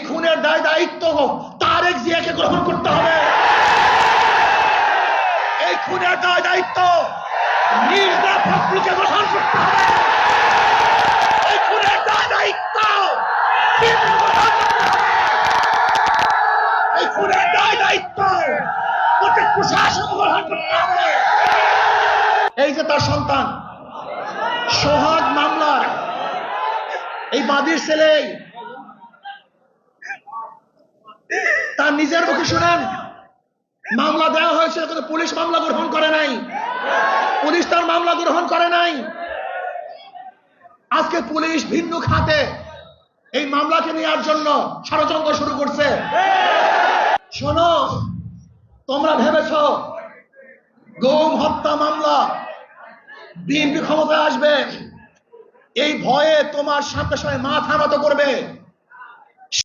খুনের দায় দায়িত্ব তারেক জিয়াকে গ্রহণ করতে হবে। এই খুনের দায় দায়িত্ব মির্জা ফখরুলকে গ্রহণ করতে হবে। এই খুনের দায় দায়িত্ব এই খুনের দায় দায়িত্ব প্রত্যেক প্রশাসন গ্রহণ করতে হবে। এই যে তার সন্তান সোহাগ মামলা, এই বাদীর ছেলে তার নিজের মুখে শুনেন মামলা দেওয়া হয়েছিল কিন্তু পুলিশ মামলা গ্রহণ করে নাই। পুলিশ তার মামলা গ্রহণ করে নাই। আজকে পুলিশ ভিন্ন খাতে এই মামলাকে নেওয়ার জন্য ষড়যন্ত্র শুরু করছে। শোনো, তোমরা ভেবেছ গুম হত্যা মামলা বিএনপি ক্ষমতায় আসবে, এই ভয়ে তোমার সাথে সাথে মাথা নত করবে।